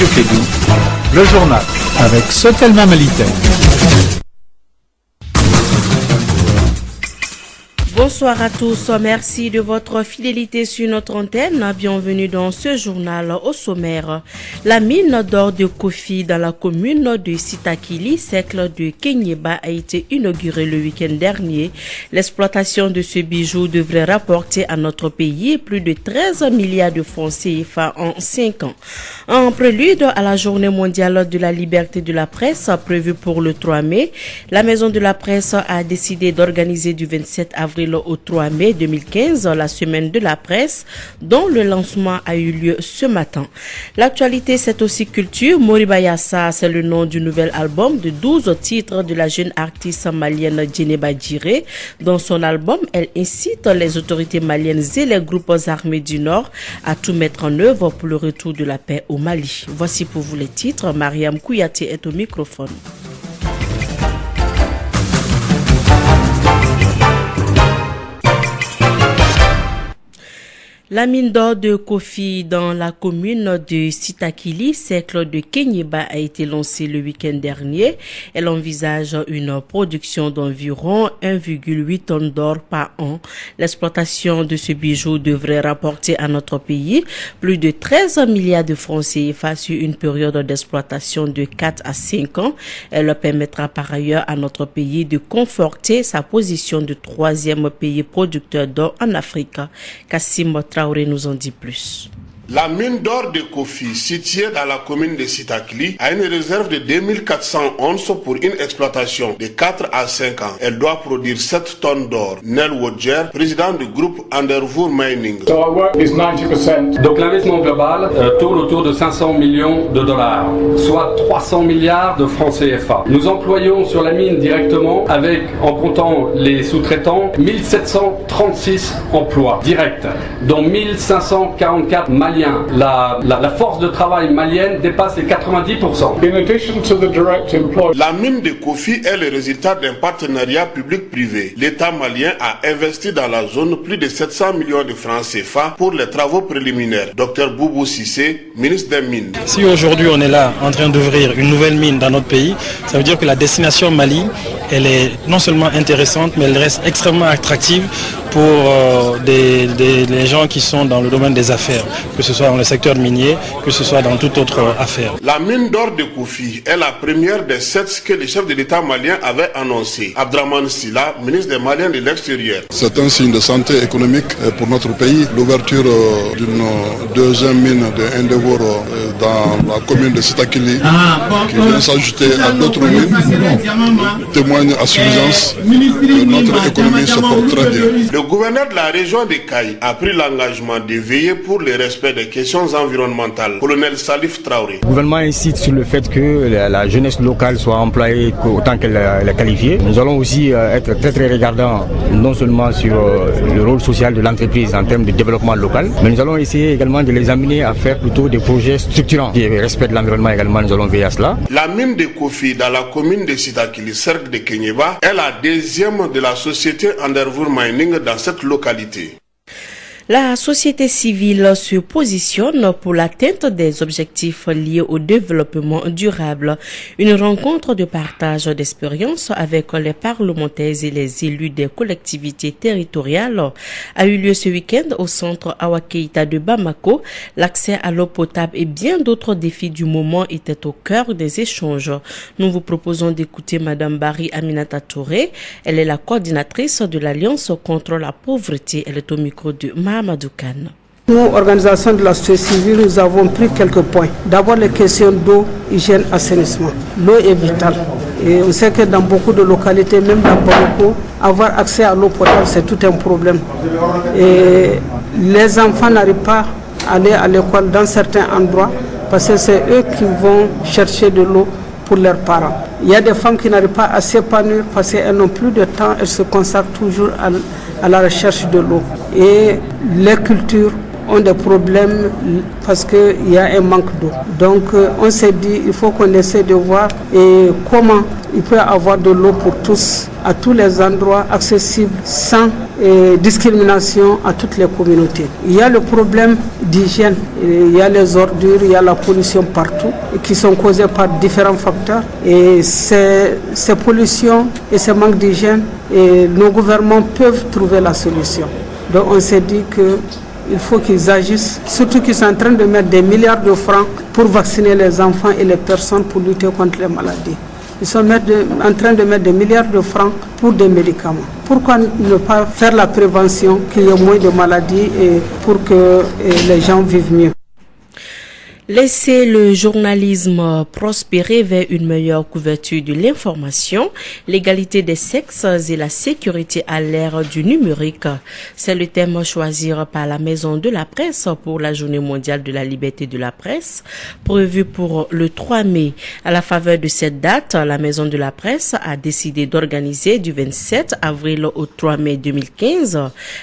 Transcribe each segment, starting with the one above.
Radio Kédougou, le journal avec Sotelma Malitaire. Bonsoir à tous, merci de votre fidélité sur notre antenne. Bienvenue dans ce journal au sommaire. La mine d'or de Kofi dans la commune de Sitakili, cercle de Kenyeba, a été inaugurée le week-end dernier. L'exploitation de ce bijou devrait rapporter à notre pays plus de 13 milliards de francs CFA en 5 ans. En prélude à la journée mondiale de la liberté de la presse prévue pour le 3 mai, la Maison de la Presse a décidé d'organiser du 27 avril au 3 mai 2015 la semaine de la presse dont le lancement a eu lieu ce matin. L'actualité, c'est aussi culture. Moriba Yassa, c'est le nom du nouvel album de 12 titres de la jeune artiste malienne Djeneba Djiré. Dans son album, elle incite les autorités maliennes et les groupes armés du Nord à tout mettre en œuvre pour le retour de la paix au Mali. Voici pour vous les titres. Mariam Kouyaté est au microphone. La mine d'or de Kofi dans la commune de Sitakili, cercle de Kenyeba, a été lancée le week-end dernier. Elle envisage une production d'environ 1,8 tonnes d'or par an. L'exploitation de ce bijou devrait rapporter à notre pays plus de 13 milliards de francs CFA sur une période d'exploitation de 4 à 5 ans. Elle permettra par ailleurs à notre pays de conforter sa position de 3e pays producteur d'or en Afrique. Kassim Traoré nous en dit plus. La mine d'or de Kofi, située dans la commune de Sitakili, a une réserve de 2400 onces pour une exploitation de 4 à 5 ans. Elle doit produire 7 tonnes d'or. Nel Wodjer, président du groupe Underwood Mining. So our work is 90%. Donc l'investissement global tourne autour de 500 millions de dollars, soit 300 milliards de francs CFA. Nous employons sur la mine directement, avec, en comptant les sous-traitants, 1736 emplois directs, dont 1544 maliens. La force de travail malienne dépasse les 90%. La mine de Kofi est le résultat d'un partenariat public-privé. L'État malien a investi dans la zone plus de 700 millions de francs CFA pour les travaux préliminaires. Dr Boubou Sissé, ministre des Mines. Si aujourd'hui on est là en train d'ouvrir une nouvelle mine dans notre pays, ça veut dire que la destination Mali, elle est non seulement intéressante, mais elle reste extrêmement attractive pour les gens qui sont dans le domaine des affaires, que ce soit dans le secteur minier, que ce soit dans toute autre affaire. La mine d'or de Kofi est la première des 7 que le chef de l'État malien avait annoncé. Abdraman Silla, ministre des Maliens de l'extérieur. C'est un signe de santé économique pour notre pays. L'ouverture d'une deuxième mine de Endeavour dans la commune de Sitakili, qui vient s'ajouter à d'autres mines, témoigne à suffisance que notre économie se porte très bien. Le gouverneur de la région de Kaï a pris l'engagement de veiller pour le respect des questions environnementales. Colonel Salif Traoré. Le gouvernement insiste sur le fait que la jeunesse locale soit employée autant qu'elle est qualifiée. Nous allons aussi être très regardants, non seulement sur le rôle social de l'entreprise en termes de développement local, mais nous allons essayer également de les amener à faire plutôt des projets structurants. Et le respect de l'environnement également, nous allons veiller à cela. La mine de Kofi dans la commune de Sitakili, cercle de Kenyeba, est la deuxième de la société Underwood Mining dans cette localité. La société civile se positionne pour l'atteinte des objectifs liés au développement durable. Une rencontre de partage d'expériences avec les parlementaires et les élus des collectivités territoriales a eu lieu ce week-end au centre Awa Keïta de Bamako. L'accès à l'eau potable et bien d'autres défis du moment étaient au cœur des échanges. Nous vous proposons d'écouter Madame Barry Aminata Touré. Elle est la coordinatrice de l'Alliance contre la pauvreté. Elle est au micro de Mahamadou Kane. Nous, organisation de la société civile, nous avons pris quelques points. D'abord, les questions d'eau, hygiène, assainissement. L'eau est vitale. Et on sait que dans beaucoup de localités, même dans Bamako, avoir accès à l'eau potable, c'est tout un problème. Et les enfants n'arrivent pas à aller à l'école dans certains endroits parce que c'est eux qui vont chercher de l'eau pour leurs parents. Il y a des femmes qui n'arrivent pas à s'épanouir parce qu'elles n'ont plus de temps, elles se consacrent toujours à la recherche de l'eau. Et les cultures, ont des problèmes parce qu'il y a un manque d'eau. Donc on s'est dit il faut qu'on essaie de voir comment il peut y avoir de l'eau pour tous, à tous les endroits accessibles, sans discrimination à toutes les communautés. Il y a le problème d'hygiène, il y a les ordures, il y a la pollution partout, qui sont causées par différents facteurs. Et ces pollutions et ces manques d'hygiène, nos gouvernements peuvent trouver la solution. Donc on s'est dit qu'il faut qu'ils agissent, surtout qu'ils sont en train de mettre des milliards de francs pour vacciner les enfants et les personnes pour lutter contre les maladies. Ils sont en train de mettre des milliards de francs pour des médicaments. Pourquoi ne pas faire la prévention, qu'il y ait moins de maladies et pour que les gens vivent mieux? Laisser le journalisme prospérer vers une meilleure couverture de l'information, l'égalité des sexes et la sécurité à l'ère du numérique. C'est le thème choisi par la Maison de la Presse pour la Journée mondiale de la liberté de la presse, prévue pour le 3 mai. À la faveur de cette date, la Maison de la Presse a décidé d'organiser du 27 avril au 3 mai 2015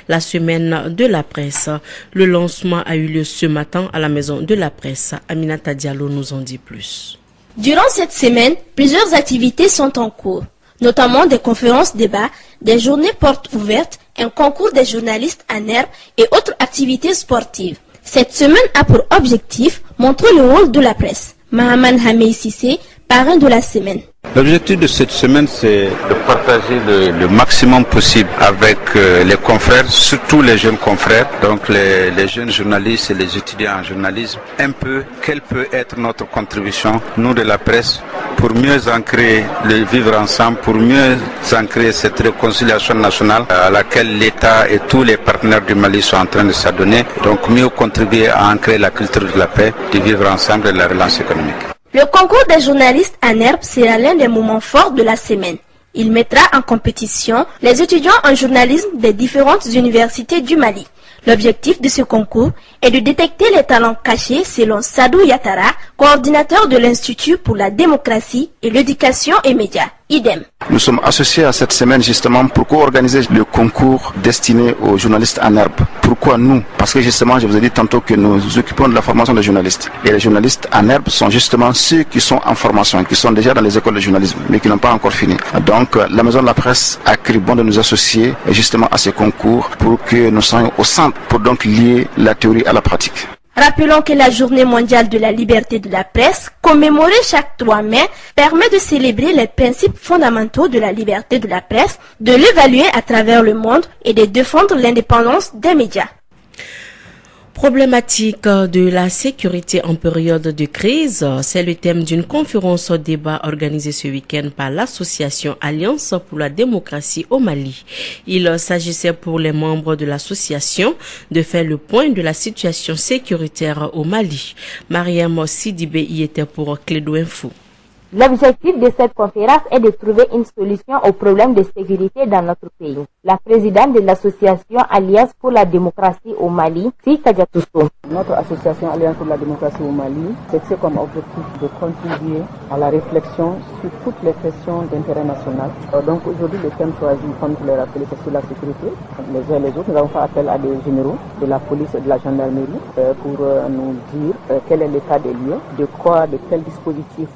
la Semaine de la Presse. Le lancement a eu lieu ce matin à la Maison de la Presse. Aminata Diallo nous en dit plus. Durant cette semaine, plusieurs activités sont en cours, notamment des conférences débats, des journées portes ouvertes, un concours des journalistes en herbe et autres activités sportives. Cette semaine a pour objectif montrer le rôle de la presse. Mahaman Hamei Sissé, parrain de la semaine. L'objectif de cette semaine, c'est de partager le maximum possible avec les confrères, surtout les jeunes confrères, donc les jeunes journalistes et les étudiants en journalisme, un peu quelle peut être notre contribution, nous de la presse, pour mieux ancrer le vivre ensemble, pour mieux ancrer cette réconciliation nationale à laquelle l'État et tous les partenaires du Mali sont en train de s'adonner, donc mieux contribuer à ancrer la culture de la paix, du vivre ensemble et de la relance économique. Le concours des journalistes en herbe sera l'un des moments forts de la semaine. Il mettra en compétition les étudiants en journalisme des différentes universités du Mali. L'objectif de ce concours est de détecter les talents cachés selon Sadou Yatara, coordinateur de l'Institut pour la démocratie et l'éducation et médias, IDEM. Nous sommes associés à cette semaine justement pour co-organiser le concours destiné aux journalistes en herbe. Pourquoi nous? Parce que justement, je vous ai dit tantôt que nous nous occupons de la formation des journalistes. Et les journalistes en herbe sont justement ceux qui sont en formation, qui sont déjà dans les écoles de journalisme, mais qui n'ont pas encore fini. Donc, la Maison de la Presse a cru bon de nous associer justement à ce concours pour que nous soyons au centre, pour donc lier la théorie à la pratique. Rappelons que la Journée mondiale de la liberté de la presse, commémorée chaque 3 mai, permet de célébrer les principes fondamentaux de la liberté de la presse, de l'évaluer à travers le monde et de défendre l'indépendance des médias. Problématique de la sécurité en période de crise, c'est le thème d'une conférence débat organisée ce week-end par l'association Alliance pour la démocratie au Mali. Il s'agissait pour les membres de l'association de faire le point de la situation sécuritaire au Mali. Mariam Sidibé y était pour Clédo Info. L'objectif de cette conférence est de trouver une solution aux problèmes de sécurité dans notre pays. La présidente de l'association Alliance pour la démocratie au Mali, Sika Diatousso. Notre association Alliance pour la démocratie au Mali, c'est comme objectif de contribuer à la réflexion sur toutes les questions d'intérêt national. Donc aujourd'hui, le thème choisi, comme je l'ai rappelé, c'est sur la sécurité. Les uns et les autres, nous avons fait appel à des généraux de la police et de la gendarmerie pour nous dire quel est l'état des lieux, de quel dispositif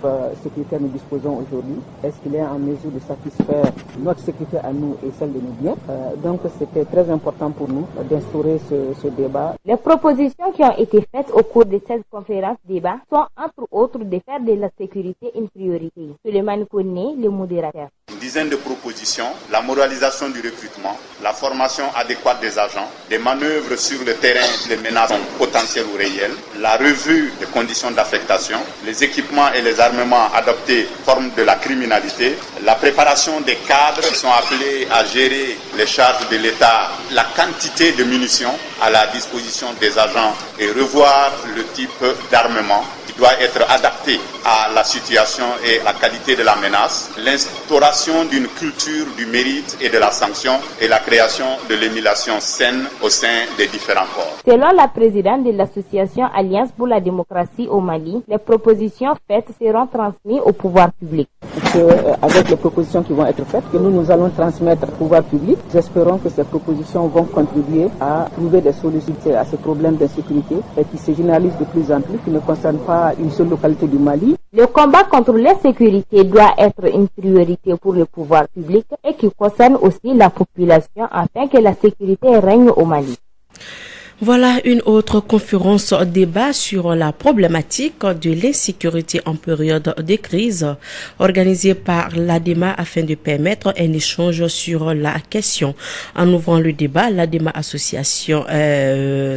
sécuritaire nous disposons aujourd'hui. Est-ce qu'il est en mesure de satisfaire notre sécurité à nous et celle de nos biens? Donc c'était très important pour nous d'instaurer ce débat. Les propositions qui ont été faites au cours de cette conférence débat sont entre autres de faire de la sécurité une priorité. Suleiman Kone, le modérateur. Une dizaine de propositions, la moralisation du recrutement, la formation adéquate des agents, des manœuvres sur le terrain, les menaces potentielles ou réelles, la revue des conditions d'affectation, les équipements et les armements adaptés forme de la criminalité, la préparation des cadres qui sont appelés à gérer les charges de l'État, la quantité de munitions à la disposition des agents et revoir le type d'armement qui qui doit être adapté à la situation et la qualité de la menace, l'instauration d'une culture du mérite et de la sanction et la création de l'émulation saine au sein des différents corps. Selon la présidente de l'association Alliance pour la démocratie au Mali, les propositions faites seront transmises au pouvoir public. Avec les propositions qui vont être faites, que nous allons transmettre au pouvoir public, j'espère que ces propositions vont contribuer à trouver des solutions à ces problèmes d'insécurité qui se généralisent de plus en plus, qui ne concernent pas une seule localité du Mali. Le combat contre l'insécurité doit être une priorité pour le pouvoir public et qui concerne aussi la population afin que la sécurité règne au Mali. Voilà une autre conférence débat sur la problématique de l'insécurité en période de crise organisée par l'ADEMA afin de permettre un échange sur la question. En ouvrant le débat, l'ADEMA association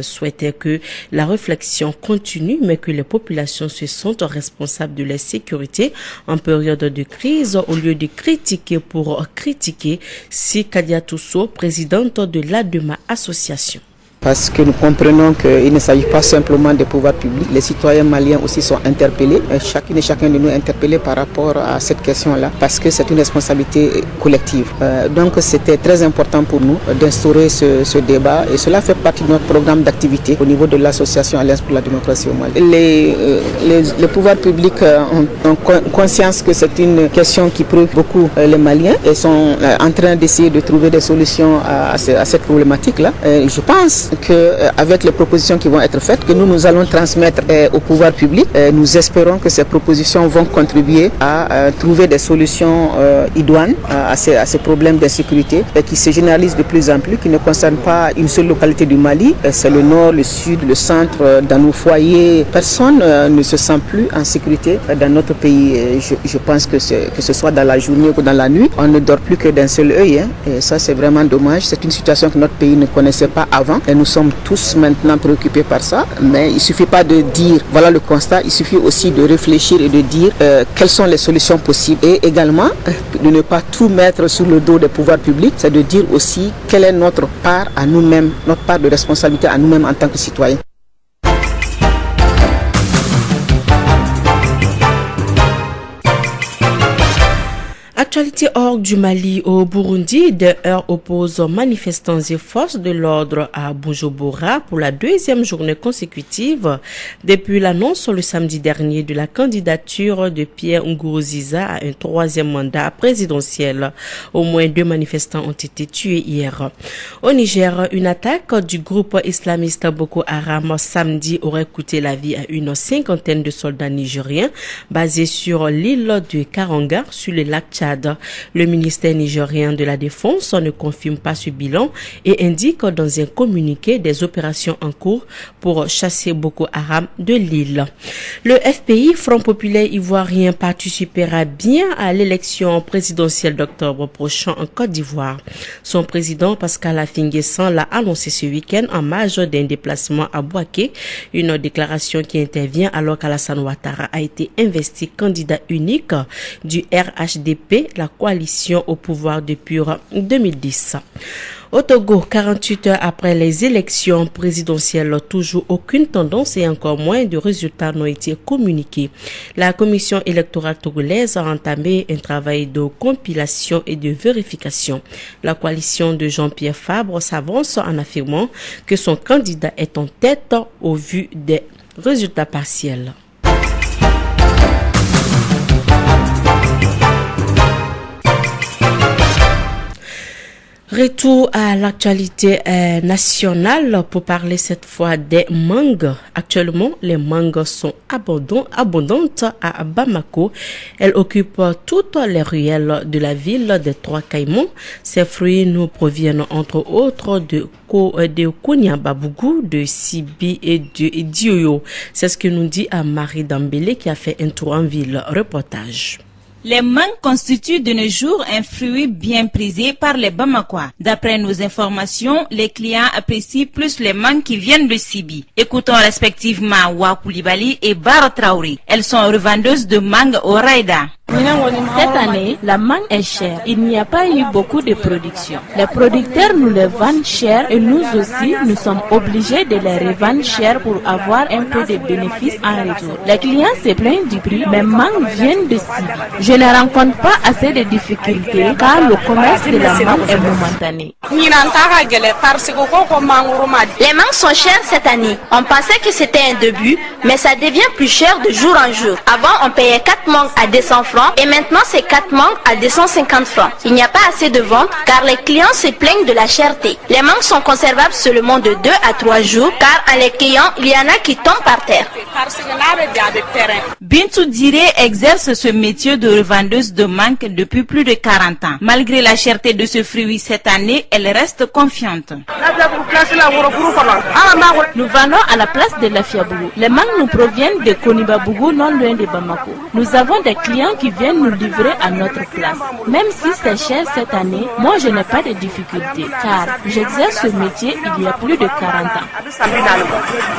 souhaitait que la réflexion continue mais que les populations se sentent responsables de la sécurité en période de crise au lieu de critiquer pour critiquer. Si Kadia Tousso, présidente de l'ADEMA association. Parce que nous comprenons qu'il ne s'agit pas simplement des pouvoirs publics. Les citoyens maliens aussi sont interpellés, chacune et chacun de nous interpellés par rapport à cette question-là, parce que c'est une responsabilité collective. Donc c'était très important pour nous d'instaurer ce débat et cela fait partie de notre programme d'activité au niveau de l'association Alliance pour la démocratie au Mali. Les pouvoirs publics ont conscience que c'est une question qui préoccupe beaucoup les Maliens et sont en train d'essayer de trouver des solutions à cette problématique-là. Je pense qu'avec les propositions qui vont être faites, que nous allons transmettre au pouvoir public, nous espérons que ces propositions vont contribuer à trouver des solutions idoines à ces problèmes d'insécurité qui se généralisent de plus en plus, qui ne concernent pas une seule localité du Mali, c'est le nord, le sud, le centre, dans nos foyers. Personne ne se sent plus en sécurité dans notre pays. Je pense que ce soit dans la journée ou dans la nuit, on ne dort plus que d'un seul œil. Et ça, c'est vraiment dommage. C'est une situation que notre pays ne connaissait pas avant. Et nous sommes tous maintenant préoccupés par ça, mais il ne suffit pas de dire voilà le constat, il suffit aussi de réfléchir et de dire quelles sont les solutions possibles et également de ne pas tout mettre sur le dos des pouvoirs publics, c'est de dire aussi quelle est notre part à nous-mêmes, notre part de responsabilité à nous-mêmes en tant que citoyens. Actualité hors du Mali au Burundi, des heurts opposent manifestants et forces de l'ordre à Bujumbura pour la deuxième journée consécutive depuis l'annonce le samedi dernier de la candidature de Pierre Nkurunziza à un troisième mandat présidentiel. Au moins 2 manifestants ont été tués hier. Au Niger, une attaque du groupe islamiste Boko Haram samedi aurait coûté la vie à une 50aine de soldats nigériens basés sur l'île de Karanga sur le lac Tchad. Le ministère nigérien de la Défense ne confirme pas ce bilan et indique dans un communiqué des opérations en cours pour chasser Boko Haram de l'île. Le FPI, Front Populaire Ivoirien, participera bien à l'élection présidentielle d'octobre prochain en Côte d'Ivoire. Son président, Pascal Affi-N'Guessan, l'a annoncé ce week-end en marge d'un déplacement à Bouaké, une déclaration qui intervient alors qu'Alassane Ouattara a été investi candidat unique du RHDP, la coalition au pouvoir depuis 2010. Au Togo, 48 heures après les élections présidentielles, toujours aucune tendance et encore moins de résultats n'ont été communiqués. La commission électorale togolaise a entamé un travail de compilation et de vérification. La coalition de Jean-Pierre Fabre s'avance en affirmant que son candidat est en tête au vu des résultats partiels. Retour à l'actualité nationale pour parler cette fois des mangues. Actuellement, les mangues sont abondantes à Bamako. Elles occupent toutes les ruelles de la ville des Trois Caïmans. Ces fruits nous proviennent entre autres de Kouniababougou, de Sibi et de Dioyo. C'est ce que nous dit Marie Dambélé qui a fait un tour en ville. Reportage. Les mangues constituent de nos jours un fruit bien prisé par les Bamakois. D'après nos informations, les clients apprécient plus les mangues qui viennent de Sibi. Écoutons respectivement Wa Koulibaly et Bara Traoré. Elles sont revendeuses de mangues au Raïda. Cette année, la mangue est chère. Il n'y a pas eu beaucoup de production. Les producteurs nous les vendent cher et nous aussi, nous sommes obligés de les revendre cher pour avoir un peu de bénéfices en retour. Les clients se plaignent du prix, mais mangues viennent de Sibi. Je ne rencontre pas assez de difficultés car le commerce de la mangue est momentané. Les mangues sont chères cette année. On pensait que c'était un début, mais ça devient plus cher de jour en jour. Avant, on payait 4 mangues à 200 francs et maintenant c'est 4 mangues à 250 francs. Il n'y a pas assez de ventes car les clients se plaignent de la cherté. Les mangues sont conservables seulement de 2 à 3 jours car en les cueillant, il y en a qui tombent par terre. Bintou Diré exerce ce métier de revendeuse de mangue depuis plus de 40 ans. Malgré la cherté de ce fruit cette année, elle reste confiante. Nous vendons à la place de la Fiabougou. Les mangues nous proviennent de Konibabougou, non loin de Bamako. Nous avons des clients qui viennent nous livrer à notre place. Même si c'est cher cette année, moi je n'ai pas de difficultés car j'exerce ce métier il y a plus de 40 ans.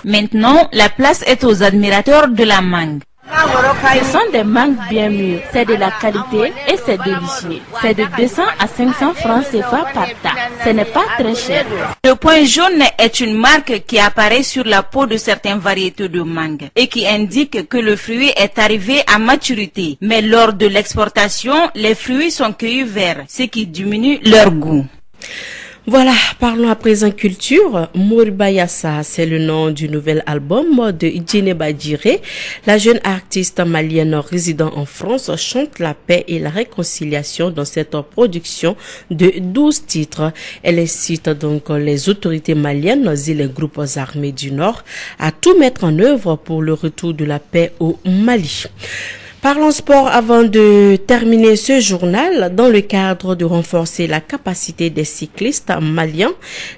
Maintenant, la place est aux admirateurs de la mangue. Ce sont des mangues bien mûres, c'est de la qualité et c'est délicieux. C'est de 200 à 500 francs CFA par tas. Ce n'est pas très cher. Le point jaune est une marque qui apparaît sur la peau de certaines variétés de mangue et qui indique que le fruit est arrivé à maturité. Mais lors de l'exportation, les fruits sont cueillis verts, ce qui diminue leur goût. Voilà, parlons à présent culture. Mouribayassa, c'est le nom du nouvel album de Djeneba Djiré. La jeune artiste malienne résidant en France chante la paix et la réconciliation dans cette production de 12 titres. Elle incite donc les autorités maliennes et les groupes armés du Nord à tout mettre en œuvre pour le retour de la paix au Mali. Parlons sport avant de terminer ce journal. Dans le cadre de renforcer la capacité des cyclistes maliens,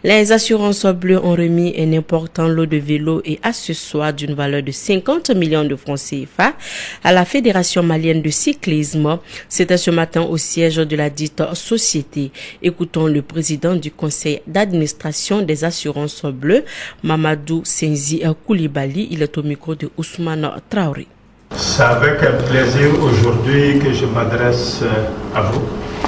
les assurances bleues ont remis un important lot de vélos et accessoires d'une valeur de 50 millions de francs CFA à la Fédération malienne de cyclisme. C'était ce matin au siège de la dite société. Écoutons le président du conseil d'administration des assurances bleues, Mamadou Senzi Koulibaly. Il est au micro de Ousmane Traoré. C'est avec un plaisir aujourd'hui que je m'adresse à vous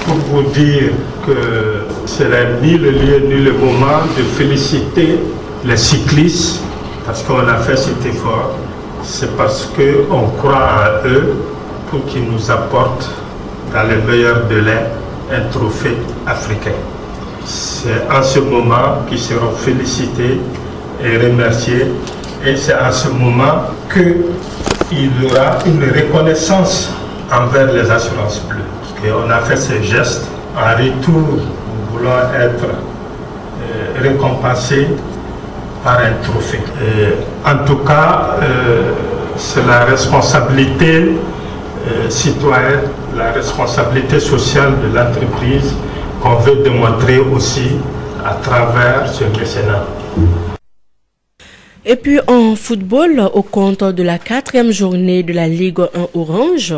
pour vous dire que ce n'est ni le lieu ni le moment de féliciter les cyclistes parce qu'on a fait cet effort. C'est parce qu'on croit en eux pour qu'ils nous apportent dans les meilleurs délais un trophée africain. C'est en ce moment qu'ils seront félicités et remerciés et c'est en ce moment qu'il y aura une reconnaissance envers les assurances bleues. Et on a fait ces gestes. En retour, nous voulons être récompensés par un trophée. Et en tout cas, c'est la responsabilité citoyenne, la responsabilité sociale de l'entreprise qu'on veut démontrer aussi à travers ce mécénat. Et puis en football, au compte de la 4e journée de la Ligue 1 Orange,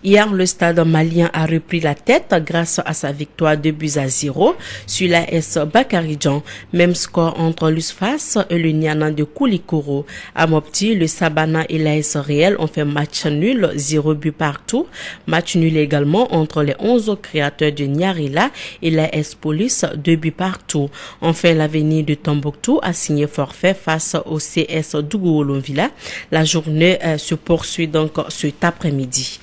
hier le stade malien a repris la tête grâce à sa victoire 2-0 sur l'AS Bakaridjan. Même score entre l'USFAS et le Niana de Koulikoro. À Mopti, le Sabana et l'AS Réel ont fait match nul, 0 but partout. Match nul également entre les 11 créateurs de Nyarila et l'AS Police, 2 buts partout. Enfin, l'Avenir de Tombouctou a signé forfait face au CS Dougou-Olonvilla. La journée se poursuit donc cet après-midi.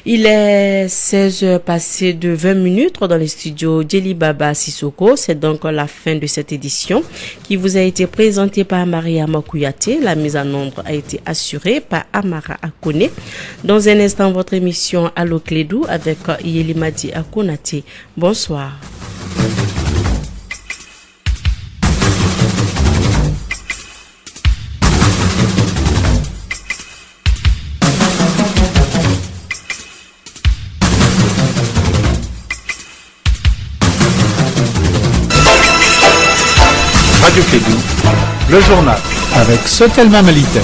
Il est 16h passé de 20 minutes dans les studios Djeli Baba Sissoko. C'est donc la fin de cette édition qui vous a été présentée par Maria Makouyaté. La mise en ombre a été assurée par Amara Akone. Dans un instant, votre émission Allo Clédou avec Yelimadi Akonate. Bonsoir. Radio Clédou, le journal avec Sotelma Malite.